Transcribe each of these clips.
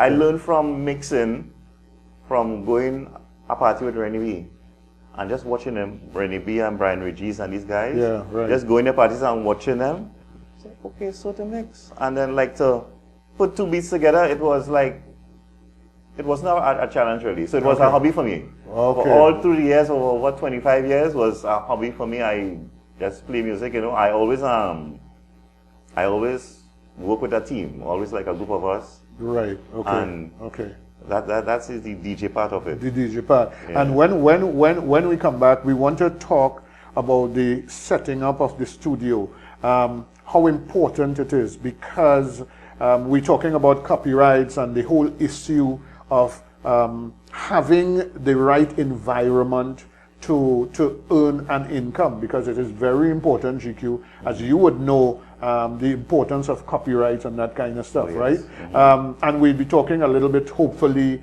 I learned from mixing, from going a party with Rennie B. And just watching them, Rennie B and Brian Regis and these guys. Yeah, right. Just going to parties and watching them. Say, okay, so to mix. And then like to put two beats together, it was like, it was not a challenge really. So it was a hobby for me. Okay. For all through the years, over what, 25 years was a hobby for me. I just play music, you know. I always work with a team, always like a group of us. Right, okay, And okay. That's the DJ part of it. The DJ part. Yeah. And when we come back, we want to talk about the setting up of the studio, how important it is, because we're talking about copyrights and the whole issue of having the right environment to earn an income, because it is very important, GQ, as you would know, the importance of copyright and that kind of stuff, right? Mm-hmm. And we'll be talking a little bit, hopefully,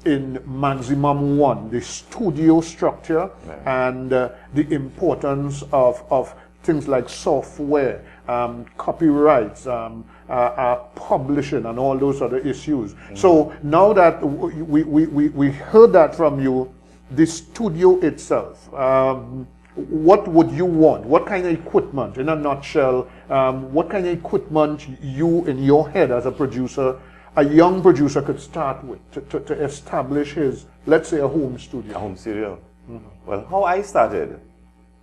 in Maximum One, the studio structure, and the importance of things like software, copyrights, publishing, and all those other issues. Mm-hmm. So now that we heard that from you, the studio itself, what would you want? What kind of equipment, in a nutshell, what kind of equipment you, in your head as a producer, a young producer could start with to establish his, let's say, a home studio? A home studio. Mm-hmm. Well, how I started,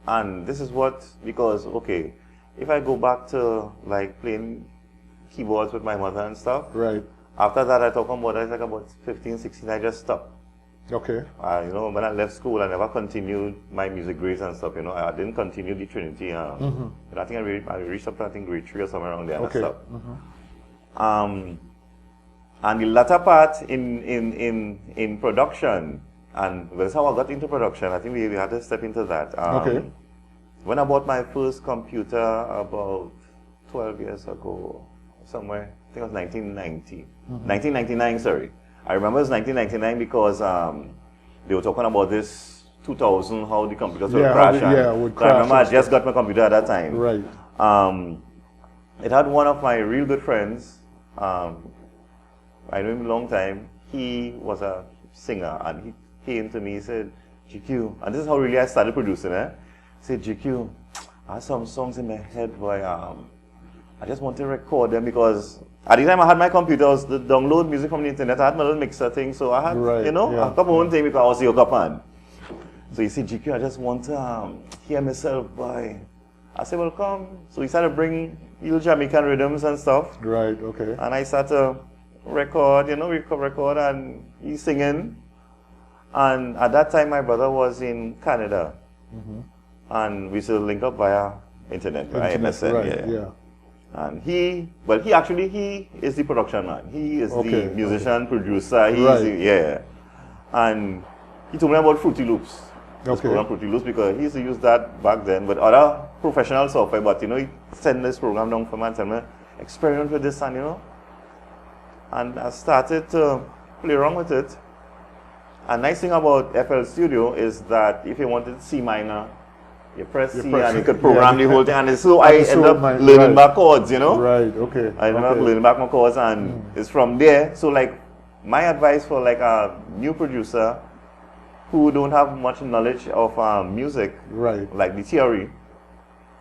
and this is what, because, okay, if I go back to like playing keyboards with my mother and stuff, right. After that I talk about, I was like about 15, 16, I just stopped. Okay. You know, when I left school, I never continued my music grades and stuff. You know, I didn't continue the Trinity. Mm-hmm. I think I reached up to, I think, grade 3 or somewhere around there. Okay. And stuff. Mm-hmm. And the latter part in production, and that's how I got into production. I think we had to step into that. Okay. When I bought my first computer about 12 years ago, somewhere, I think it was 1990, 1999. Sorry. I remember it was 1999 because they were talking about this 2000, how the computers would crash. Would crash. I remember I just got my computer at that time. Right. It had one of my real good friends. I knew him a long time. He was a singer, and he came to me. He said, "GQ," and this is how really I started producing. He said, "GQ, I have some songs in my head, boy. I just want to record them because." At the time I had my computer, I was to download music from the internet. I had my little mixer thing, so I had, you know, a couple one thing because I was your couple. So he said, "GQ, I just want to hear myself, boy." I said, "Well, come." So he started bringing little Jamaican rhythms and stuff. Right, okay. And I started to record, you know, record, and he's singing. And at that time, my brother was in Canada. Mm-hmm. And we still link up via internet, via MSN. Right, yeah. And he is the production man. He is the musician, producer. And he told me about Fruity Loops. This program Fruity Loops, because he used to use that back then with other professional software. But you know, he sent this program down for me and tell me, experiment with this, and you know. And I started to play around with it. And nice thing about FL Studio is that if you wanted C minor, you press C and you could program the whole thing. And so I ended up learning back chords, you know. Right, okay. I ended up learning back my chords, and it's from there. So like, my advice for like a new producer who don't have much knowledge of music, right, like the theory,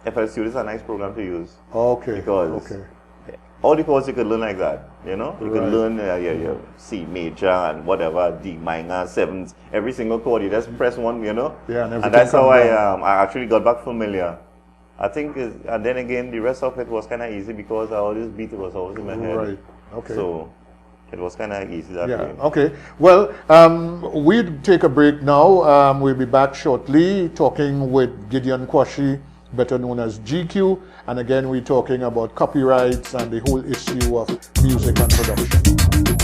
FL Studio is a nice program to use. Okay. Because all the chords you could learn like that, you know? You could learn your C major and whatever, D minor, sevenths, every single chord. You just press one, you know? Yeah, and that's how I actually got back familiar. I think, and then again, the rest of it was kind of easy because I always beat it was always in my head. Right, okay. So it was kind of easy that way. Okay. Well, we'll take a break now. We'll be back shortly talking with Gideon Kwashi, better known as GQ, and again we're talking about copyrights and the whole issue of music and production.